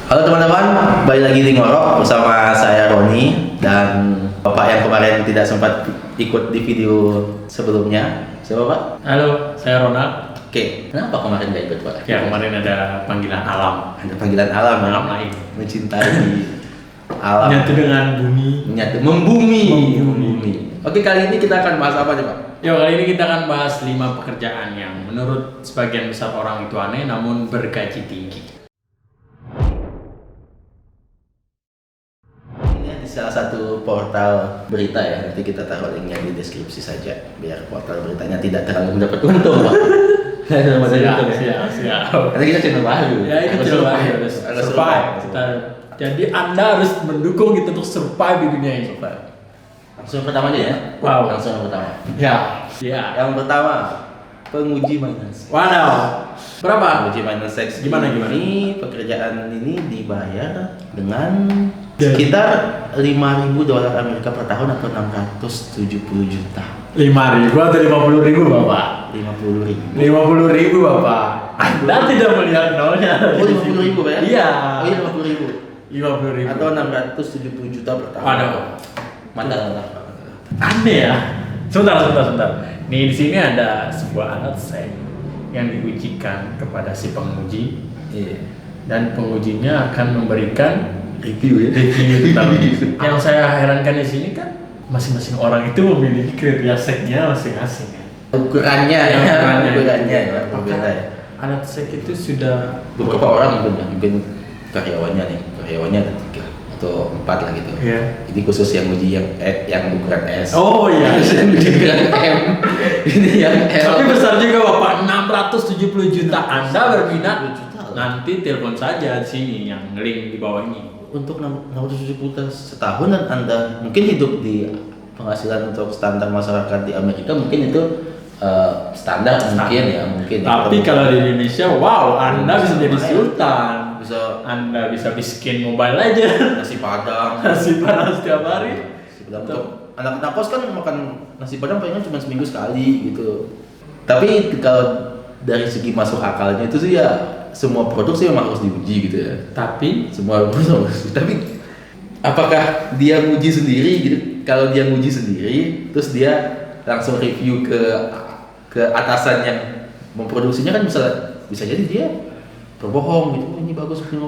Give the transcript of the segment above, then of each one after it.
Halo teman-teman, balik lagi di Ngorok bersama saya Roni dan Bapak yang kemarin tidak sempat ikut di video sebelumnya. Siapa Pak? Halo, saya Ronald. Oke, kenapa kemarin gak ikut Pak? Ya, kemarin ada panggilan alam. Ada panggilan alam ya? Alam lain. Mencintai alam. Menyatu dengan bumi. Membumi. Membumi. Oke, kali ini kita akan bahas apa nih Pak? Yo, kali ini kita akan bahas 5 pekerjaan yang menurut sebagian besar orang itu aneh namun bergaji tinggi. Ini di salah satu portal berita ya, nanti kita taruh linknya di deskripsi saja biar portal beritanya tidak terlalu mendapat untung Pak. Siap. Karena kita channel baru. Ya, ini channel baru harus survive. Jadi Anda harus mendukung kita untuk survive di dunia ini. Langsung pertama aja ya. Wow. Langsung yang pertama. Ya. Yang pertama, penguji minus. Waduh. Berapa? Penguji minus seks. Gimana? Ini pekerjaan ini dibayar dengan sekitar $5.000 Amerika per tahun atau 670 juta. 5.000 atau 50.000 Bapak? 50.000. 50.000 Bapak. Anda tidak melihat nolnya. Oh, 50.000 Pak ya? Iya. Oh iya 50.000. 50.000 Atau 670 juta per tahun. Waduh. Mantap. Aneh ya. Sebentar. Nih di sini ada sebuah alat seks yang diujikan kepada si penguji. Iya. Dan pengujinya akan memberikan Review ya. review tentang yang saya herankan di sini kan masing-masing orang itu memiliki kriteria seksnya masing-masing ya. Ukurannya Ya, ukurannya ya, Maka berbeda ya. alat seks itu sudah Beberapa orang mungkin karyawannya ada 3 atau 4 lah gitu. Iya. Ini khusus yang uji yang ukuran S. Oh iya. Khusus yang uji ukuran M. Ini yang L. Tapi besar juga Bapak, 670 juta. Anda berminat? 670 juta. Nanti telepon saja di sini yang link di bawah ini. Untuk 670 juta setahun dan Anda mungkin hidup di penghasilan untuk standar masyarakat di Amerika mungkin itu standar. Mungkin. Tapi kalau di Indonesia, wow, Anda bisa jadi lumayan. sultan. Anda bisa bikin mobile aja. Nasi padang. Nasi panas setiap hari. Untuk anak-anak kos kan makan nasi padang palingan cuma seminggu sekali gitu. Tapi kalau dari segi masuk akalnya itu sih ya semua produk sih memang harus diuji gitu ya. Tapi Semua produk harus. Tapi apakah dia nguji sendiri gitu? Kalau dia nguji sendiri, terus dia langsung review ke atasan yang memproduksinya kan bisa jadi dia berbohong gitu. Oh, ini bagus ini.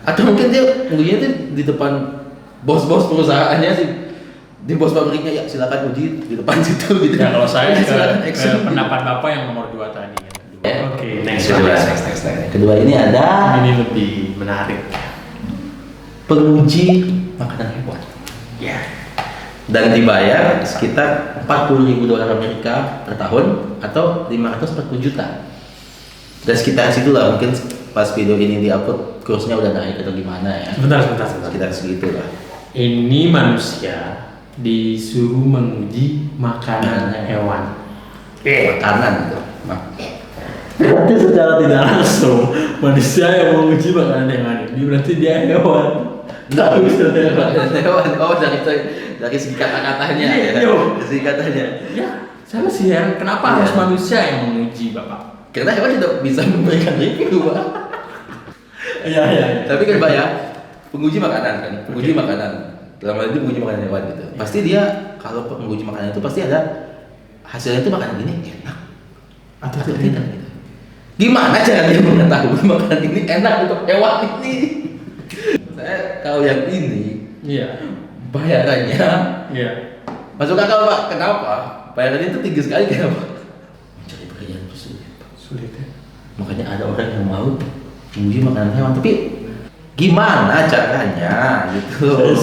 Atau mungkin dia ngujinya tuh di depan bos-bos perusahaannya sih. Di bos pabriknya ya silakan uji di depan situ gitu. ya kalau saya Silakan ke action. pendapat Bapak yang nomor 2 tadi. Oke, next. Kedua ini ada Ini lebih menarik. penguji makanan hewan. Ya. Dan dibayar sekitar $40.000 Amerika per tahun atau 540 juta. Dan sekitar situlah mungkin pas video ini diupload kursnya udah naik atau gimana ya. Sebentar. Sekitar segitu lah. Ini manusia disuruh menguji makanan hewan. Makanan gitu. Berarti secara tidak langsung manusia yang menguji makanan hewan ini berarti dia hewan. Enggak bisa hewan. Oh dari segi kata-katanya ya. Iya. Dari segi katanya. Ya, saya masih heran kenapa harus manusia yang menguji Bapak? Karena hewan tidak bisa memberikan review, Pak. Iya. Tapi kan Pak ya, penguji makanan kan, penguji makanan. Dalam hal ini penguji makanan hewan gitu. Pasti dia kalau penguji makanan itu pasti ada hasilnya itu makanan ini enak atau tidak gitu. Gimana cara dia mengetahui makanan ini enak untuk hewan ini? Saya kalau yang ini Iya. bayarannya Iya. masuk akal Pak. Kenapa? Bayarannya itu tinggi sekali kenapa? Mencari pekerjaan itu Sulit ya. Makanya ada orang yang mau menguji makanan hewan, tapi gimana caranya gitu?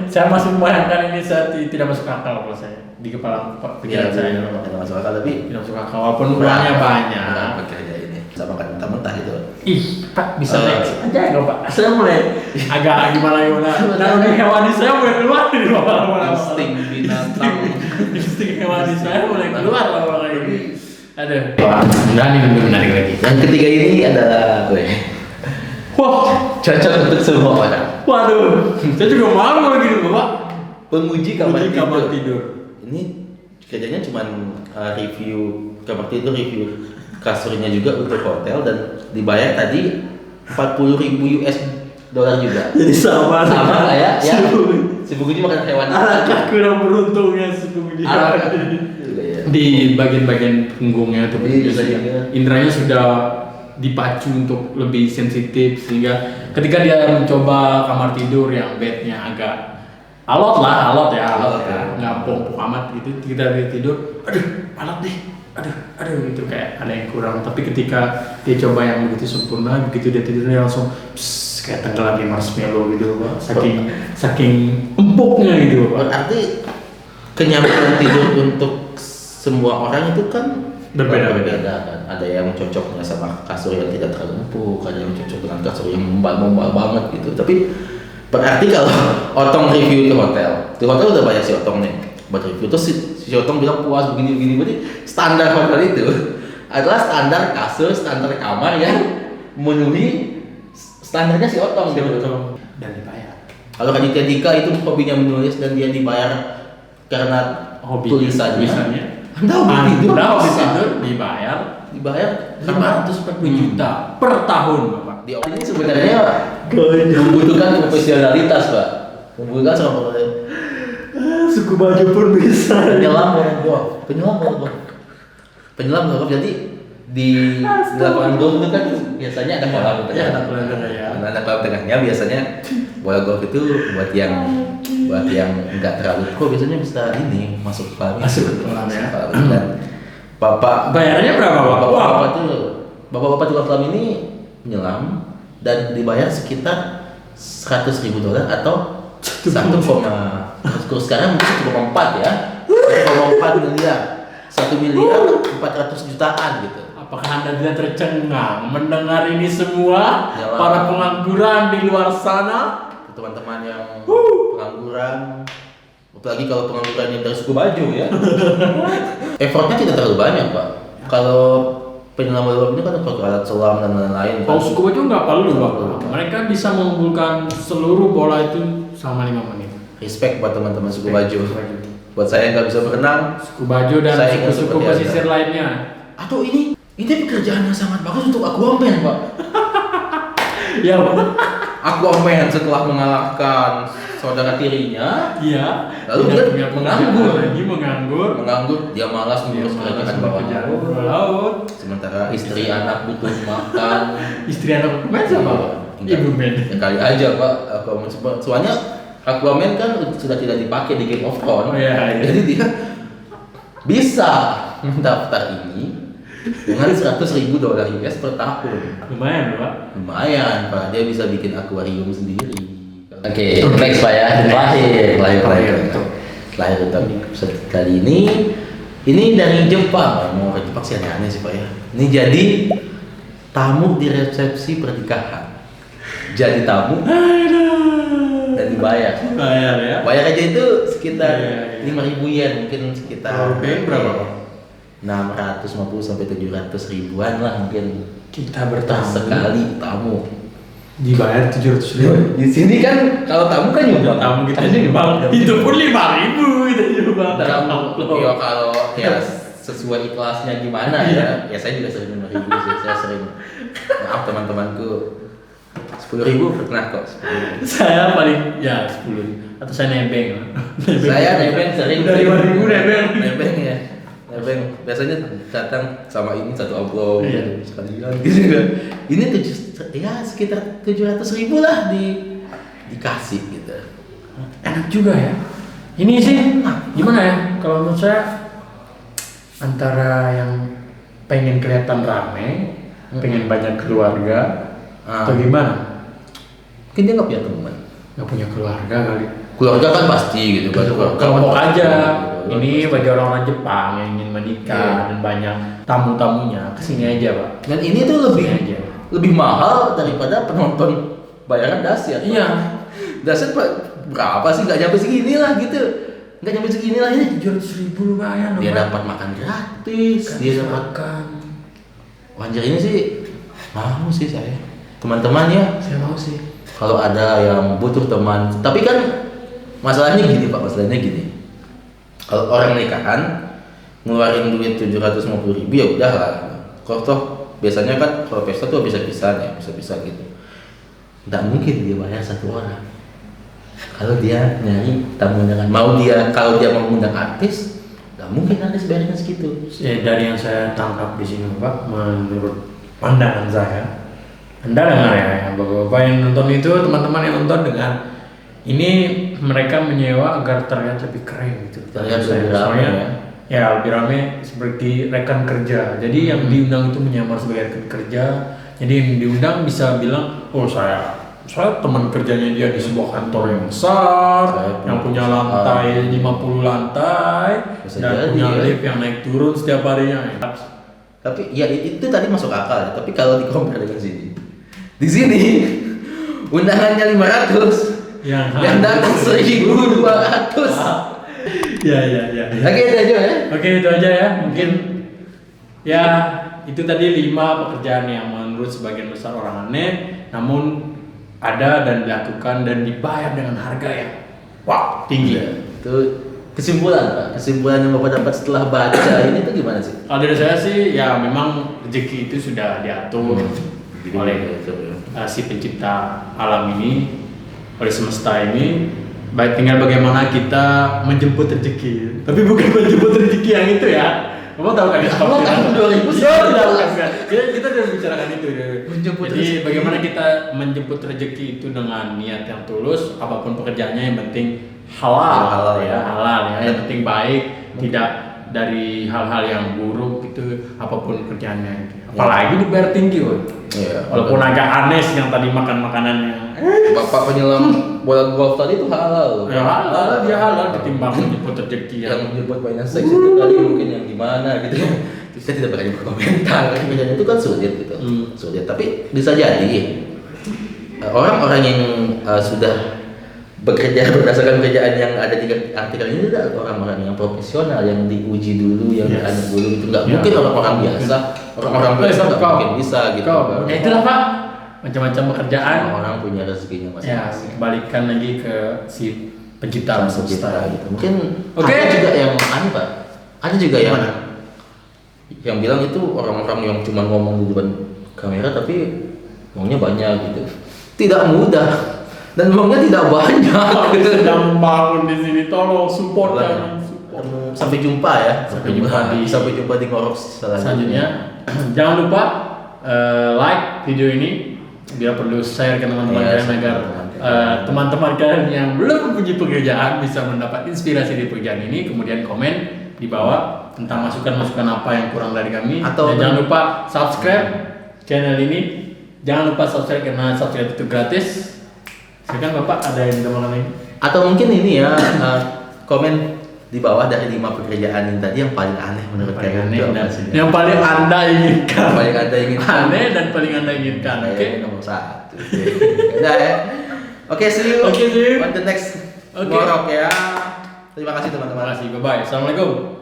Saya masih membayangkan ini saat tidak masuk akal kalau saya di kepala pikiran saya. Tidak masuk akal tapi Tidak masuk akal walaupun uangnya banyak. Bekerja ini sama makan mentah-mentah gitu. Ih, Pak bisa next aja enggak Pak? Saya mulai agak gimana. Nah, hewani saya mulai keluar di lama-lama. Insting binatang. Insting hewani saya mulai keluar lama-lama ini. Aduh. Wah, ini lebih menarik lagi. Yang ketiga ini adalah, Wah, cocok untuk semua orang. waduh, saya juga malu kalau gitu Bapak. Penguji kamar tidur. Ini kerjanya cuma review kamar tidur, review kasurnya juga untuk hotel dan dibayar tadi 40.000 US dollar juga. Jadi sama Lah ya. Si Muji makan hewan. Alangkah kurang beruntungnya si Muji. Di bagian-bagian punggungnya tuh biasanya indranya sudah dipacu untuk lebih sensitif sehingga ketika dia mencoba kamar tidur yang bednya agak alot ya nggak pop amat gitu, kita tidur alot deh, gitu kayak ada yang kurang. Tapi ketika dia coba yang begitu sempurna, begitu dia tidurnya langsung kayak tenggelam di marshmallow gitu Pak. saking empuknya gitu Pak. Berarti kenyamanan tidur untuk semua orang itu kan berbeda kan. Ada yang cocoknya sama kasur yang tidak terlalu empuk, ada yang cocok dengan kasur yang membal banget gitu. Tapi berarti kalau Otong review di hotel udah banyak si Otong nih buat review, terus si Otong bilang puas begini, berarti standar hotel itu adalah standar kasur, standar kamar yang memenuhi standarnya si Otong gitu. Dan dibayar. Kalau Raditya Dika itu hobinya menulis dan dia dibayar karena Hobi tulisannya. Anda hobi tidur dibayar 540 juta per tahun Bapak. Ini sebenarnya membutuhkan profesionalitas Pak, membutuhkan sama Suku baju pun bisa. penyelam golf. Jadi di lapangan golf itu kan biasanya ada kolam tengah. Ada kolam tengahnya biasanya bola golf itu buat yang enggak terlalu pro biasanya bisa ini masuk kolam ya. Dan Bapak bayarnya berapa Bapak? Bapak tukang kolam ini menyelam dan dibayar sekitar $100.000 atau 1, sekarang mungkin 1,4 ya. 1,4 miliar. 1 miliar 400 jutaan gitu. Apakah Anda tidak tercengang mendengar ini semua? Yalah. Para pengangguran di luar sana, teman-teman yang pengangguran, apalagi kalau pengangguran yang dari suku baju ya. Effortnya tidak terlalu banyak Pak. Kalau penyelam bola ini kan pakai alat selam dan lain-lain. Kalau suku baju nggak perlu Pak. Mereka bisa mengumpulkan seluruh bola itu selama 5 menit. Respect buat teman-teman suku baju. Buat saya nggak bisa berenang, suku baju dan suku-suku pesisir lainnya. Atau ini pekerjaan yang sangat bagus untuk Aquaman Pak. Ya Aquaman setelah mengalahkan saudara tirinya, iya. Lalu dia menganggur, dia malas mengurus kerjaan bawah laut. Sementara istri anak butuh makan. Istri anak men sama Ibu Men. Ya kali aja Pak, Aquaman soalnya Aquaman kan sudah tidak dipakai di Game of Thrones. Iya. Jadi dia bisa mendaftar ini dengan $100.000 US per tahun. Lumayan Pak, dia bisa bikin akuarium sendiri. Oke, next Pak ya. Terakhir untuk episode kali ini dari Jepang. Mau ke Jepang sih aneh sih Pak ya. Ini jadi tamu di resepsi pernikahan. Jadi tamu dan dibayar. Bayar aja itu sekitar 5.000 yen, mungkin sekitar berapa Pak? 650 sampai 700 ribuan lah mungkin. Kita bertamu sekali tamu dibayar 700.000. Di sini kan kalau tamu kan nyumbang. Tamu kita nyumbang. Itu pun 5.000 kita nyumbang. Ya kalau ya sesuai ikhlasnya gimana ya. Ya saya juga sering 5.000 sih. Saya sering. Maaf teman-temanku. 10.000 pernah kok. 10.000. Saya paling ya 10 atau saya nebeng. Saya nebeng sering. Dari 5.000 nebeng. Nebeng ya. Nebeng biasanya datang sama ini satu amplop sekalian gitu kan. Ini sekitar 700.000 lah dikasih gitu. Enak juga ya. Ini sih gimana ya? Kalau menurut saya antara yang pengen kelihatan rame, pengen banyak keluarga, atau gimana? Mungkin dia nggak punya teman, nggak punya keluarga kali. Keluarga kan pasti gitu kan. Kelompok aja. Ini bagi orang-orang Jepang yang ingin menikah dan banyak tamu-tamunya kesini aja Pak. Dan ini tuh lebih mahal daripada penonton bayaran dasyat. Iya. Dasyat berapa sih? Nggak nyampe segini lah gitu. Nggak nyampe segini lah ini. 700.000 lumayan. Dia dapat makan gratis. Dia dapat makan. Wajar ini sih mau sih saya. Teman-teman ya. Saya mau sih. Kalau ada yang butuh teman. Tapi kan masalahnya gini Pak. Kalau orang nikahan ngeluarin duit 750.000 ya udah lah. Kalau toh biasanya kan kalau pesta tuh bisa-bisa gitu. nggak mungkin dia bayar 1 orang. Kalau dia nyari tamu undangan, kalau dia mau undang artis, nggak mungkin artis bayarnya segitu. Ya, dari yang saya tangkap di sini Pak, menurut pandangan saya, Anda dengar ya, bapak-bapak yang nonton itu, teman-teman yang nonton dengar, ini mereka menyewa agar terlihat lebih keren gitu. Terlihat lebih ramai ya, lebih ramai seperti rekan kerja. Jadi yang diundang itu menyamar sebagai rekan kerja. Jadi yang diundang bisa bilang, oh saya teman kerjanya dia di sebuah kantor yang besar, yang punya lantai 50 lantai, dan punya lift yang naik turun setiap harinya. Tapi ya itu tadi masuk akal. Tapi kalau di-compare dengan sini, di sini undangannya 500, yang datang 1.200. Ya. Oke, itu aja ya. Oke, itu aja ya. Mungkin ya itu tadi 5 pekerjaan yang menurut sebagian besar orang aneh, namun ada dan dilakukan dan dibayar dengan harga yang tinggi. Itu kesimpulan yang Bapak dapat setelah baca ini tuh gimana sih? Kalau dari saya sih ya memang rezeki itu sudah diatur oleh si pencipta alam ini, oleh semesta ini. Baik, tinggal bagaimana kita menjemput rezeki. Tapi bukan menjemput rezeki yang itu ya. Kamu tahu kan? Kamu tahun 2000 kita sudah bicarakan itu. Jadi bagaimana kita menjemput rezeki itu dengan niat yang tulus, apapun pekerjaannya yang penting halal ya. Yang penting baik, tidak dari hal-hal yang buruk gitu, apapun kerjaannya. Apalagi dibayar tinggi, walaupun agak aneh yang tadi makan makanannya. Bapak penyelam bola golf tadi itu halal. Ya halal, dia halal ditimbang menjemput rezeki yang menjemput banyak seks itu kali mungkin yang gimana gitu. Saya tidak berani berkomentar. Kerjaan itu kan sulit gitu. Sulit, tapi bisa jadi orang-orang yang sudah bekerja berdasarkan kerjaan yang ada di artikel ini adalah orang-orang yang profesional, yang diuji dulu, yang diaduk dulu gitu. Nggak mungkin orang-orang biasa nggak mungkin bisa gitu. Ya itulah Pak, macam-macam pekerjaan. Orang punya rezekinya masing-masing. Ya, balikan lagi ke si pencipta semesta gitu. Mungkin ada juga yang aneh Pak. Ada juga yang bilang itu orang-orang yang cuma ngomong di depan kamera tapi uangnya banyak gitu. Tidak mudah. Dan uangnya tidak banyak. Kita sedang membangun di sini, tolong support kami. Sampai jumpa ya. Sampai jumpa di ngorok selanjutnya. Jangan lupa like video ini, biar perlu share ke teman-teman kalian agar teman-teman kalian yang belum mempunyai pekerjaan bisa mendapat inspirasi dari pekerjaan ini. Kemudian komen di bawah tentang masukan-masukan apa yang kurang dari kami. Dan jangan lupa subscribe channel ini. Jangan lupa subscribe karena subscribe itu gratis. Sekarang Bapak ada yang mau ngomongin? Atau mungkin ini ya, komen di bawah dari 5 pekerjaan ini tadi yang paling aneh menurut kalian. Yang paling Anda inginkan. Aneh dan paling Anda inginkan. Oke. Nomor 1. Udah ya. Oke, see you. On the next ngorok ya. Terima kasih teman-teman. Terima kasih. Bye bye. Assalamualaikum.